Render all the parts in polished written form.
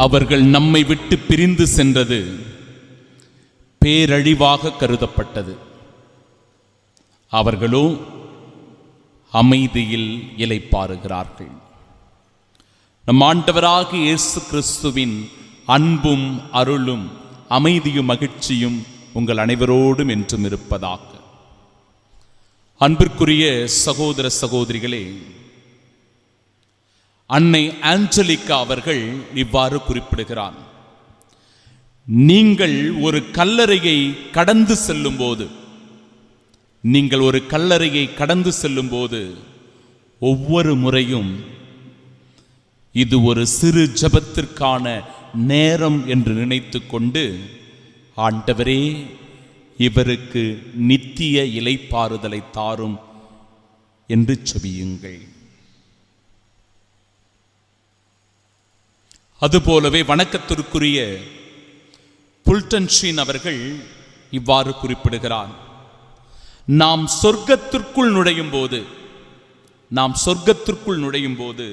அவர்கள் நம்மை விட்டு பிரிந்து சென்றது பேரழிவாக கருதப்பட்டது. அவர்களோ அமைதியில் இளைப்பாறுகிறார்கள். நம் ஆண்டவராகிய இயேசு கிறிஸ்துவின் அன்பும் அருளும் அமைதியும் மகிழ்ச்சியும் உங்கள் அனைவரோடும் என்றும் இருப்பதாக. அன்பிற்குரிய சகோதர சகோதரிகளே, அன்னை ஆஞ்சலிகா அவர்கள் இவ்வாறு குறிப்பிடுகிறார். நீங்கள் ஒரு கல்லறையை கடந்து செல்லும் போது ஒவ்வொரு முறையும் இது ஒரு சிறு ஜெபத்திற்கான நேரம் என்று நினைத்து கொண்டு, ஆண்டவரே இவருக்கு நித்திய இளைப்பாறுதலை தாரும் என்று செபியுங்கள். அதுபோலவே வணக்கத்திற்குரிய புல்டன்ஷீன் அவர்கள் இவ்வாறு குறிப்பிடுகிறார். நாம் சொர்க்கத்திற்குள் நுழையும் போது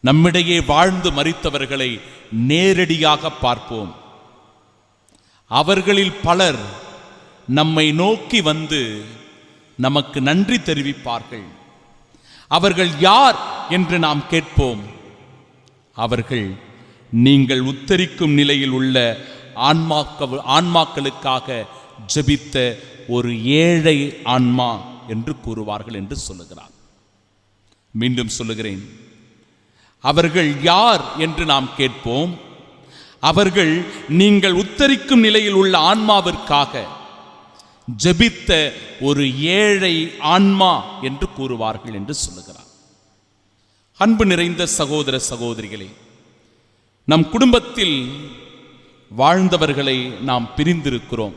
நம்மிடையே வாழ்ந்து மரித்தவர்களை நேரடியாக பார்ப்போம். அவர்களில் பலர் நம்மை நோக்கி வந்து நமக்கு நன்றி தெரிவிப்பார்கள். அவர்கள் யார் என்று நாம் கேட்போம். அவர்கள் நீங்கள் உத்தரிக்கும் நிலையில் உள்ள ஆன்மாக்களுக்காக ஜெபித்த ஒரு ஏழை ஆன்மா என்று கூறுவார்கள் என்று சொல்லுகிறார். மீண்டும் சொல்லுகிறேன், அவர்கள் யார் என்று நாம் கேட்போம். அவர்கள் நீங்கள் உத்தரிக்கும் நிலையில் உள்ள ஆன்மாவிற்காக ஜெபித்த ஒரு ஏழை ஆன்மா என்று கூறுவார்கள் என்று சொல்லுகிறார். அன்பு நிறைந்த சகோதர சகோதரிகளே, நம் குடும்பத்தில் வாழ்ந்தவர்களை நாம் பிரிந்திருக்கிறோம்.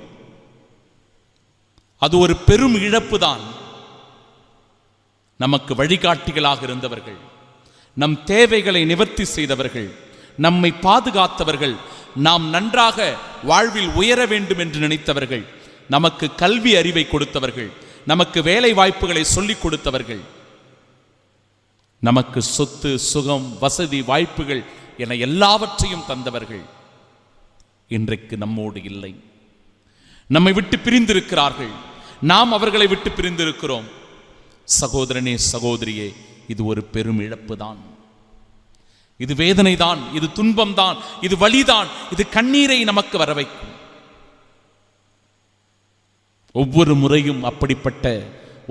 அது ஒரு பெரும் இழப்பு தான். நமக்கு வழிகாட்டிகளாக இருந்தவர்கள், நம் தேவைகளை நிவர்த்தி செய்தவர்கள், நம்மை பாதுகாத்தவர்கள், நாம் நன்றாக வாழ்வில் உயர வேண்டும் என்று நினைத்தவர்கள், நமக்கு கல்வி அறிவை கொடுத்தவர்கள், நமக்கு வேலை வாய்ப்புகளை சொல்லிக் கொடுத்தவர்கள், நமக்கு சொத்து சுகம் வசதி வாய்ப்புகள் என எல்லாவற்றையும் தந்தவர்கள் இன்றைக்கு நம்மோடு இல்லை. நம்மை விட்டு பிரிந்திருக்கிறார்கள். நாம் அவர்களை விட்டு பிரிந்திருக்கிறோம். சகோதரனே சகோதரியே, இது ஒரு பெரும் இழப்பு தான். இது வேதனை தான், இது துன்பம் தான், இது வலிதான், இது கண்ணீரை நமக்கு வர வைக்கும். ஒவ்வொரு முறையும் அப்படிப்பட்ட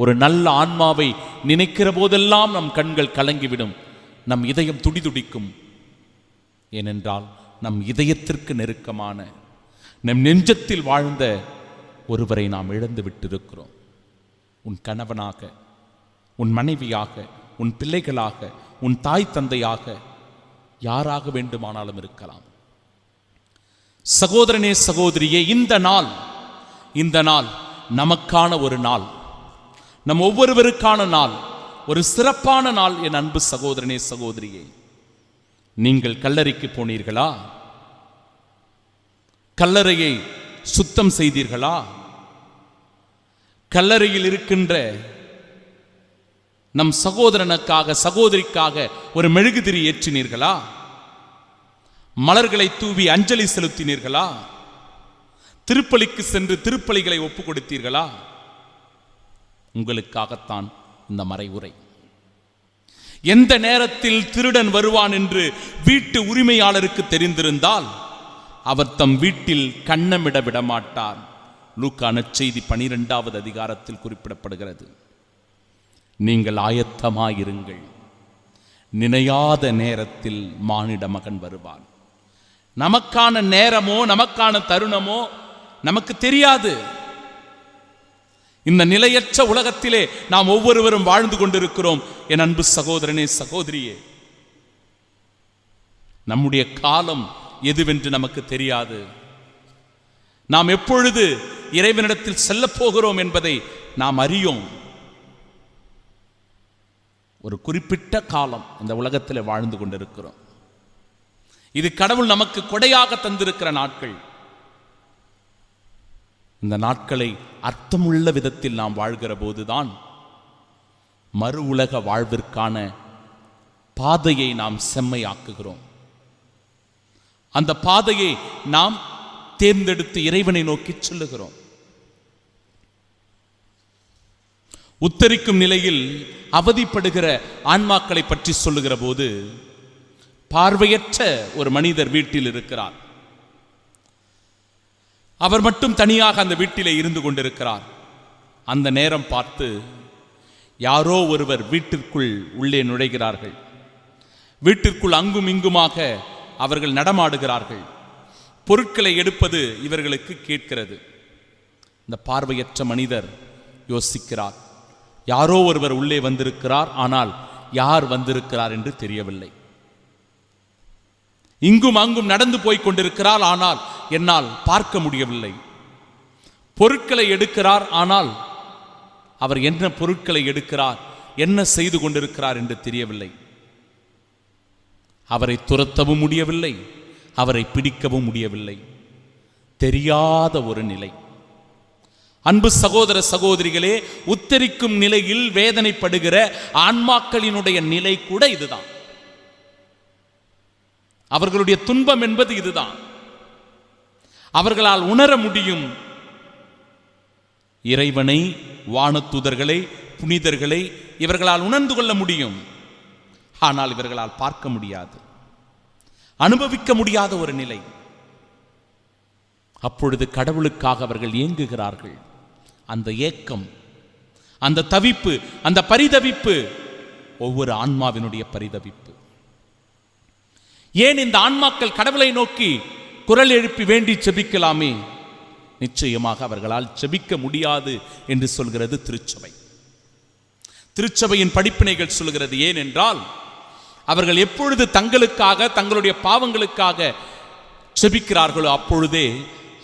ஒரு நல்ல ஆன்மாவை நினைக்கிற போதெல்லாம் நம் கண்கள் கலங்கிவிடும், நம் இதயம் துடிதுடிக்கும். ஏனென்றால் நம் இதயத்திற்கு நெருக்கமான, நம் நெஞ்சத்தில் வாழ்ந்த ஒருவரை நாம் இழந்து விட்டிருக்கிறோம். உன் கணவனாக, உன் மனைவியாக, உன் பிள்ளைகளாக, உன் தாய் தந்தையாக, யாராக வேண்டுமானாலும் இருக்கலாம். சகோதரனே சகோதரியே, இந்த நாள் நமக்கான ஒரு நாள், நம் ஒவ்வொருவருக்கான நாள், ஒரு சிறப்பான நாள். என் அன்பு சகோதரனே சகோதரியே, நீங்கள் கல்லறைக்கு போனீர்களா? கல்லறையை சுத்தம் செய்தீர்களா? கல்லறையில் இருக்கின்ற நம் சகோதரனுக்காக சகோதரிக்காக ஒரு மெழுகுதிரி ஏற்றினீர்களா? மலர்களை தூவி அஞ்சலி செலுத்தினீர்களா? திருப்பலிக்கு சென்று திருப்பலிகளை ஒப்புக் கொடுத்தீர்களா? உங்களுக்காகத்தான் இந்த மறைவுரை. எந்த நேரத்தில் திருடன் வருவான் என்று வீட்டு உரிமையாளருக்கு தெரிந்திருந்தால் அவர் தம் வீட்டில் கன்னமிட விடமாட்டார். லூக்கா நற்செய்தி 12வது அதிகாரத்தில் குறிப்பிடப்படுகிறது. நீங்கள் ஆயத்தமாயிருங்கள், நினையாத நேரத்தில் மானிட மகன் வருவான். நமக்கான நேரமோ நமக்கான தருணமோ நமக்கு தெரியாது. இந்த நிலையற்ற உலகத்திலே நாம் ஒவ்வொருவரும் வாழ்ந்து கொண்டிருக்கிறோம். என் அன்பு சகோதரனே சகோதரியே, நம்முடைய காலம் எதுவென்று நமக்கு தெரியாது. நாம் எப்பொழுது இறைவனிடத்தில் செல்ல போகிறோம் என்பதை நாம் அறியோம். ஒரு குறிப்பிட்ட காலம் இந்த உலகத்தில் வாழ்ந்து கொண்டிருக்கிறோம். இது கடவுள் நமக்கு கொடையாக தந்திருக்கிற நாட்கள். இந்த நாட்களை அர்த்தமுள்ள விதத்தில் நாம் வாழ்கிற போதுதான் மறு உலக வாழ்விற்கான பாதையை நாம் செம்மையாக்குகிறோம். அந்த பாதையை நாம் தேர்ந்தெடுத்து இறைவனை நோக்கி சொல்லுகிறோம். உத்தரிக்கும் நிலையில் அவதிப்படுகிற ஆன்மாக்களை பற்றி சொல்லுகிற போது, பார்வையற்ற ஒரு மனிதர் வீட்டில் இருக்கிறார். அவர் மட்டும் தனியாக அந்த வீட்டிலே இருந்து கொண்டிருக்கிறார். அந்த நேரம் பார்த்து யாரோ ஒருவர் வீட்டிற்குள் உள்ளே நுழைகிறார்கள். வீட்டிற்குள் அங்கும் இங்குமாக அவர்கள் நடமாடுகிறார்கள். பொருட்களை எடுப்பது இவர்களுக்கு கேட்கிறது. இந்த பார்வையற்ற மனிதர் யோசிக்கிறார், யாரோ ஒருவர் உள்ளே வந்திருக்கிறார், ஆனால் யார் வந்திருக்கிறார் என்று தெரியவில்லை. இங்கும் அங்கும் நடந்து போய் கொண்டிருக்கிறார், ஆனால் என்னால் பார்க்க முடியவில்லை. பொருட்களை எடுக்கிறார், ஆனால் அவர் என்ன பொருட்களை எடுக்கிறார், என்ன செய்து கொண்டிருக்கிறார் என்று தெரியவில்லை. அவரை துரத்தவும் முடியவில்லை, அவரை பிடிக்கவும் முடியவில்லை. தெரியாத ஒரு நிலை. அன்பு சகோதர சகோதரிகளே, உத்தரிக்கும் நிலையில் வேதனைப்படுகிற ஆன்மாக்களினுடைய நிலை கூட இதுதான். அவர்களுடைய துன்பம் என்பது இதுதான். அவர்களால் உணர முடியும் இறைவனை, வானதூதர்களை, புனிதர்களை இவர்களால் உணர்ந்து கொள்ள முடியும். ஆனால் இவர்களால் பார்க்க முடியாது, அனுபவிக்க முடியாத ஒரு நிலை. அப்பொழுது கடவுளுக்காக அவர்கள் ஏங்குகிறார்கள். அந்த ஏக்கம், அந்த தவிப்பு, அந்த பரிதவிப்பு ஒவ்வொரு ஆன்மாவினுடைய பரிதவிப்பு. ஏன் இந்த ஆன்மாக்கள் கடவுளை நோக்கி குரல் எழுப்பி வேண்டி செபிக்கலாமே? நிச்சயமாக அவர்களால் செபிக்க முடியாது என்று சொல்கிறது திருச்சபை. திருச்சபையின் படிப்பினைகள் சொல்கிறது. ஏனென்றால் அவர்கள் எப்பொழுது தங்களுக்காக, தங்களுடைய பாவங்களுக்காக செபிக்கிறார்களோ அப்பொழுதே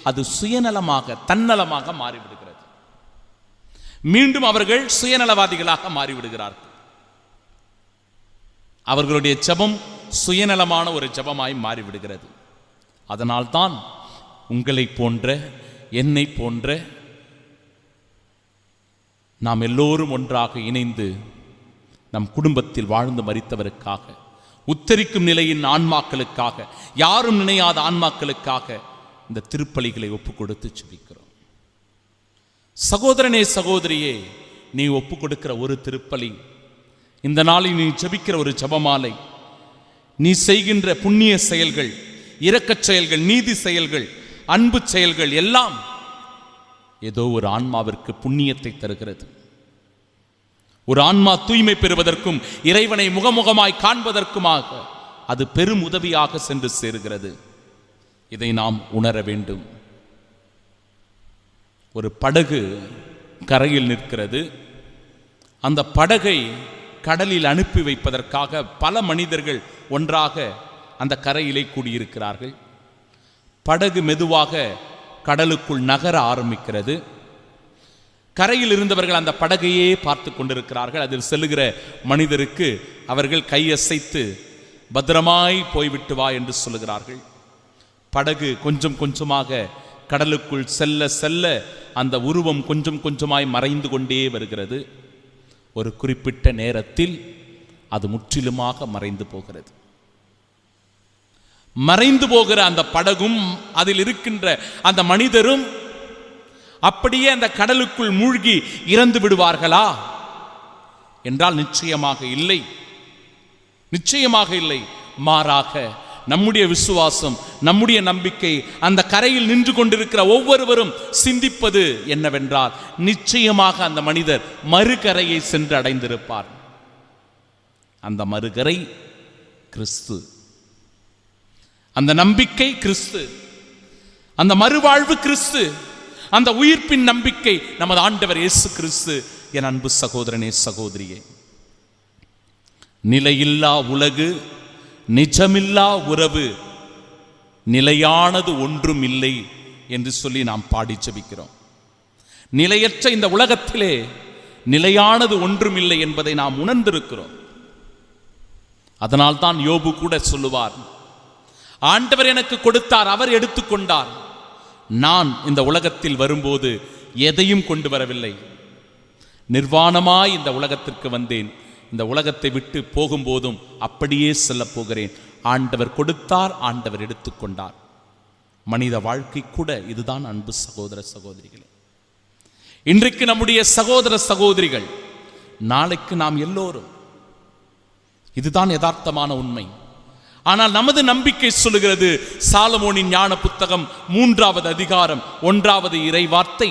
அது சுயநலமாக, தன்னலமாக மாறிவிடுகிறது. மீண்டும் அவர்கள் சுயநலவாதிகளாக மாறிவிடுகிறார்கள். அவர்களுடைய ஜெபம் சுயநலமான ஒரு ஜெபமாய் மாறிவிடுகிறது. அதனால்தான் உங்களை போன்ற, என்னை போன்ற நாம் எல்லோரும் ஒன்றாக இணைந்து நம் குடும்பத்தில் வாழ்ந்து மரித்தவருக்காக, உத்தரிக்கும் நிலையின் ஆன்மாக்களுக்காக, யாரும் நினையாத ஆன்மாக்களுக்காக இந்த திருப்பலிகளை ஒப்பு கொடுத்து செபிக்கிறோம். சகோதரனே, சகோதரியே, நீ ஒப்பு கொடுக்கிற ஒரு திருப்பலி, இந்த நாளில் நீ ஜெபிக்கிற ஒரு ஜெபமாலை, நீ செய்கின்ற புண்ணிய செயல்கள், இரக்கச் செயல்கள், நீதி செயல்கள், அன்பு செயல்கள் எல்லாம் ஏதோ ஒரு ஆன்மாவிற்கு புண்ணியத்தை தருகிறது. ஒரு ஆன்மா தூய்மை பெறுவதற்கும் இறைவனை முகமுகமாய் காண்பதற்குமாக அது பெரும் உதவியாக சென்று சேருகிறது. இதை நாம் உணர வேண்டும். ஒரு படகு கரையில் நிற்கிறது. அந்த படகை கடலில் அனுப்பி வைப்பதற்காக பல மனிதர்கள் ஒன்றாக அந்த கரையிலே கூடியிருக்கிறார்கள். படகு மெதுவாக கடலுக்குள் நகர ஆரம்பிக்கிறது. கரையில் இருந்தவர்கள் அந்த படகையே பார்த்து கொண்டிருக்கிறார்கள். அதில் செல்லுகிற மனிதருக்கு அவர்கள் கையசைத்து பத்திரமாய் போய்விட்டு வா என்று சொல்லுகிறார்கள். படகு கொஞ்சம் கொஞ்சமாக கடலுக்குள் செல்ல செல்ல அந்த உருவம் கொஞ்சம் கொஞ்சமாய் மறைந்து கொண்டே வருகிறது. ஒரு குறிப்பிட்ட நேரத்தில் அது முற்றிலுமாக மறைந்து போகிறது. மறைந்து போகிற அந்த படகும் அதில் இருக்கின்ற அந்த மனிதரும் அப்படியே அந்த கடலுக்குள் மூழ்கி இறந்து விடுவார்களா என்றால் நிச்சயமாக இல்லை, நிச்சயமாக இல்லை. மாறாக நம்முடைய விசுவாசம், நம்முடைய நம்பிக்கை, அந்த கரையில் நின்று கொண்டிருக்கிற ஒவ்வொருவரும் சிந்திப்பது என்னவென்றால், நிச்சயமாக அந்த மனிதர் மறுகரையை சென்று அடைந்திருப்பார். அந்த மறுகரை கிறிஸ்து, அந்த நம்பிக்கை கிறிஸ்து, அந்த மறுவாழ்வு கிறிஸ்து, அந்த உயிர்ப்பின் நம்பிக்கை நமது ஆண்டவர் இயேசு கிறிஸ்து. என் அன்பு சகோதரனே, சகோதரியே, நிலையில்லா உலகு, நிஜமில்லா உறவு, நிலையானது ஒன்றும் இல்லை என்று சொல்லி நாம் பாடி ஜெபிக்கிறோம். நிலையற்ற இந்த உலகத்திலே நிலையானது ஒன்றும் இல்லை என்பதை நாம் உணர்ந்திருக்கிறோம். அதனால்தான் யோபு கூட சொல்லுவார், ஆண்டவர் எனக்கு கொடுத்தார், அவர் எடுத்துக்கொண்டார். நான் இந்த உலகத்தில் வரும்போது எதையும் கொண்டு வரவில்லை, நிர்வாணமாய் இந்த உலகத்திற்கு வந்தேன், இந்த உலகத்தை விட்டு போகும்போதும் அப்படியே செல்ல போகிறேன். ஆண்டவர் கொடுத்தார், ஆண்டவர் எடுத்துக்கொண்டார். மனித வாழ்க்கை கூட இதுதான் அன்பு சகோதர சகோதரிகளே. இன்றைக்கு நம்முடைய சகோதர சகோதரிகள், நாளைக்கு நாம் எல்லோரும். இதுதான் யதார்த்தமான உண்மை. ஆனால் நமது நம்பிக்கை சொல்லுகிறது, சாலமோனின் ஞான புத்தகம் 3வது அதிகாரம் 1வது இறை வார்த்தை,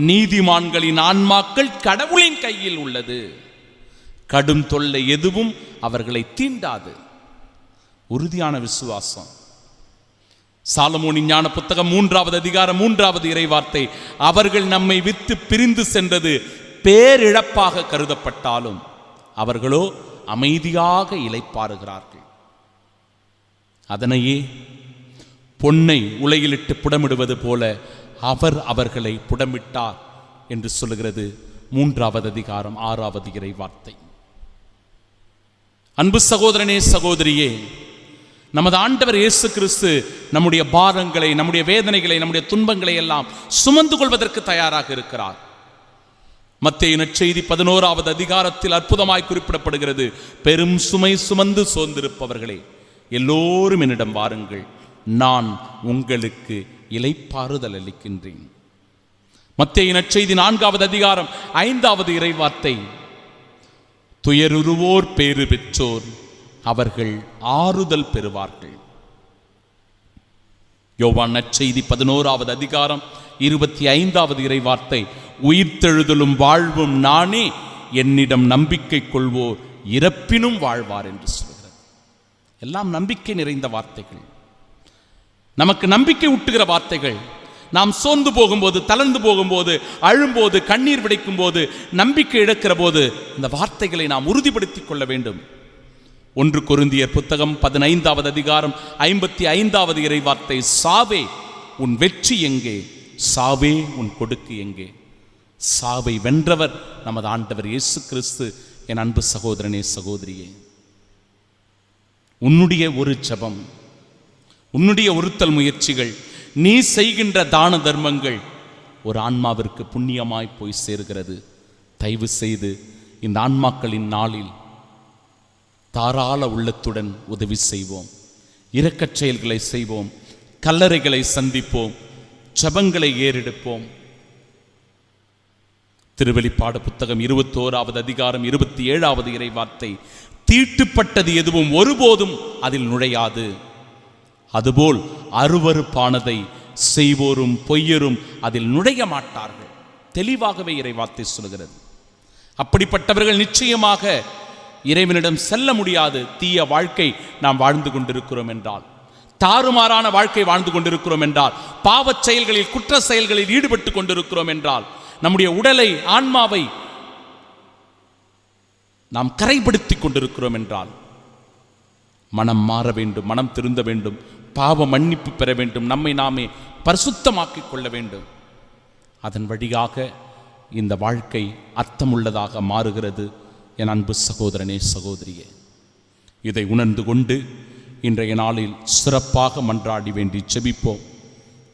நீதிமான்களின் ஆன்மாக்கள் கடவுளின் கையில் உள்ளது, கடும் தொல்லை எதுவும் அவர்களை தீண்டாது. உறுதியான விசுவாசம். சாலமோனின் ஞான புத்தகம் 3வது அதிகாரம் 3வது இறை வார்த்தை, அவர்கள் நம்மை விட்டு பிரிந்து சென்றது பேரிழப்பாக கருதப்பட்டாலும் அவர்களோ அமைதியாக இளைப்பாறுகிறார்கள். அதனையே பொன்னை உலையிலிட்டு புடமிடுவது போல அவர் அவர்களை புடமிட்டார் என்று சொல்லுகிறது 3வது அதிகாரம் 6வது இறை வார்த்தை. அன்பு சகோதரனே சகோதரியே, நமது ஆண்டவர் இயேசு கிறிஸ்து நம்முடைய பாரங்களை, நம்முடைய வேதனைகளை, நம்முடைய துன்பங்களை எல்லாம் சுமந்து கொள்வதற்கு தயாராக இருக்கிறார். மத்தேயு நற்செய்தி 11வது அதிகாரத்தில் அற்புதமாய் குறிப்பிடப்படுகிறது, பெரும் சுமை சுமந்து சோர்ந்திருப்பவர்களே எல்லோரும் என்னிடம் வாருங்கள், நான் உங்களுக்கு இளைப்பாறுதல் அளிக்கின்றேன். மத்தேயு நற்செய்தி 4வது அதிகாரம் 5வது இறை வார்த்தை, துயருருவோர் பேறு பெற்றோர், அவர்கள் ஆறுதல் பெறுவார்கள். யோவான் நற்செய்தி 11வது அதிகாரம் 25வது இறை வார்த்தை, உயிர்த்தெழுதலும் வாழ்வும் நானே, என்னிடம் நம்பிக்கை கொள்வோர் இறப்பினும் வாழ்வார் என்று சொல்கிறது. எல்லாம் நம்பிக்கை நிறைந்த வார்த்தைகள், நமக்கு நம்பிக்கை ஊட்டுகிற வார்த்தைகள். நாம் சோர்ந்து போகும்போது, தளர்ந்து போகும்போது, அழும்போது, கண்ணீர் விடைக்கும் போது, நம்பிக்கை இழக்கிற போது இந்த வார்த்தைகளை நாம் உறுதிப்படுத்திக் கொள்ள வேண்டும். 1 கொரிந்தியர் புத்தகம் 15வது அதிகாரம் 55வது இறை வார்த்தை, சாவே உன் வெற்றி எங்கே, சாவே உன் கொடுக்கு எங்கே. சாவை வென்றவர் நமது ஆண்டவர் இயேசு கிறிஸ்து. என் அன்பு சகோதரனே சகோதரியே, உன்னுடைய ஒரு ஜெபம், உன்னுடைய ஒருத்தல் முயற்சிகள், நீ செய்கின்ற தான தர்மங்கள் ஒரு ஆன்மாவிற்கு புண்ணியமாய் போய் சேர்கிறது. தயவு செய்து இந்த ஆன்மாக்களின் நாளில் தாராள உள்ளத்துடன் உதவி செய்வோம், இரக்கச் செயல்களை செய்வோம், கல்லறைகளை சந்திப்போம், ஜெபங்களை ஏறெடுப்போம். திருவெளிப்பாடு புத்தகம் 21வது அதிகாரம் 27வது இறை வார்த்தை, தீட்டுப்பட்டது எதுவும் ஒருபோதும் அதில் நுழையாது, அதுபோல் அருவருப்பானதை செய்வோரும் பொய்யரும் அதில் நுழைய மாட்டார்கள். தெளிவாகவே இறை வார்த்தை சொல்கிறது. அப்படிப்பட்டவர்கள் நிச்சயமாக இறைவனிடம் செல்ல முடியாது. தீய வாழ்க்கை நாம் வாழ்ந்து கொண்டிருக்கிறோம் என்றால், தாறுமாறான வாழ்க்கை வாழ்ந்து கொண்டிருக்கிறோம் என்றால், பாவச் செயல்களில், குற்ற செயல்களில் ஈடுபட்டு கொண்டிருக்கிறோம் என்றால், நம்முடைய உடலை, ஆன்மாவை நாம் கரைப்படுத்திக் கொண்டிருக்கிறோம் என்றால், மனம் மாற வேண்டும், மனம் திருந்த வேண்டும், பாவ மன்னிப்பு பெற வேண்டும், நம்மை நாமே பரிசுத்தமாக்கிக் கொள்ள வேண்டும். அதன் வழியாக இந்த வாழ்க்கை அர்த்தமுள்ளதாக மாறுகிறது. என் அன்பு சகோதரனே சகோதரியே, இதை உணர்ந்து கொண்டு இன்றைய நாளில் சிறப்பாக மன்றாடி வேண்டி செபிப்போம்.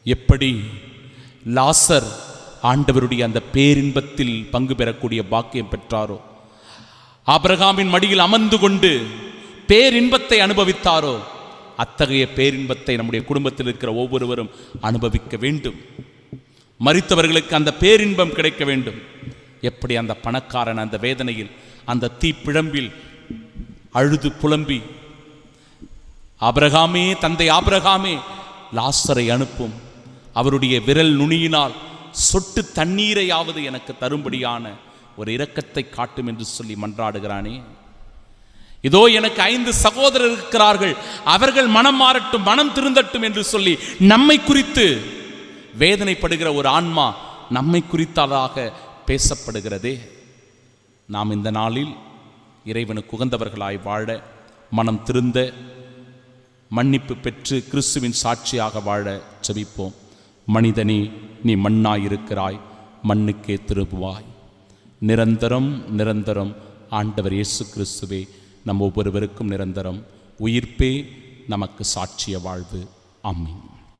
எப்படி லாசர் ஆண்டவருடைய அந்த பேரின்பத்தில் பங்கு பெறக்கூடிய பாக்கியம் பெற்றாரோ, ஆபிரகாமின் மடியில் அமர்ந்து கொண்டு பேரின்பத்தை அனுபவித்தாரோ, அத்தகைய பேரின்பத்தை நம்முடைய குடும்பத்தில் இருக்கிற ஒவ்வொருவரும் அனுபவிக்க வேண்டும். மரித்தவர்களுக்கு அந்த பேரின்பம் கிடைக்க வேண்டும். எப்படி அந்த பணக்காரன் அந்த வேதனையில், அந்த தீப்பிழம்பில் அழுது புலம்பி, ஆபிரகாமே, தந்தை ஆபிரகாமே, லாசரை அனுப்பும், அவருடைய விரல் நுனியினால் சொட்டு தண்ணீரையாவது எனக்கு தரும்படியான ஒரு இரக்கத்தை காட்டும் என்று சொல்லி மன்றாடுகிறானே. இதோ எனக்கு 5 சகோதரர் இருக்கிறார்கள், அவர்கள் மனம் மாறட்டும், மனம் திருந்தட்டும் என்று சொல்லி நம்மை குறித்து வேதனைப்படுகிற ஒரு ஆன்மா நம்மை குறித்ததாக பேசப்படுகிறதே. நாம் இந்த நாளில் இறைவனுக்கு உகந்தவர்களாய் வாழ, மனம் திருந்த, மன்னிப்பு பெற்று கிறிஸ்துவின் சாட்சியாக வாழ ஜெபிப்போம். மனிதனே, நீ மண்ணாயிருக்கிறாய், மண்ணுக்கே திரும்புவாய். நிரந்தரம் நிரந்தரம் ஆண்டவர் இயேசு கிறிஸ்துவே நம் ஒவ்வொருவருக்கும் நிரந்தரம். உயிர்ப்பே நமக்கு சாட்சிய வாழ்வு. ஆமென்.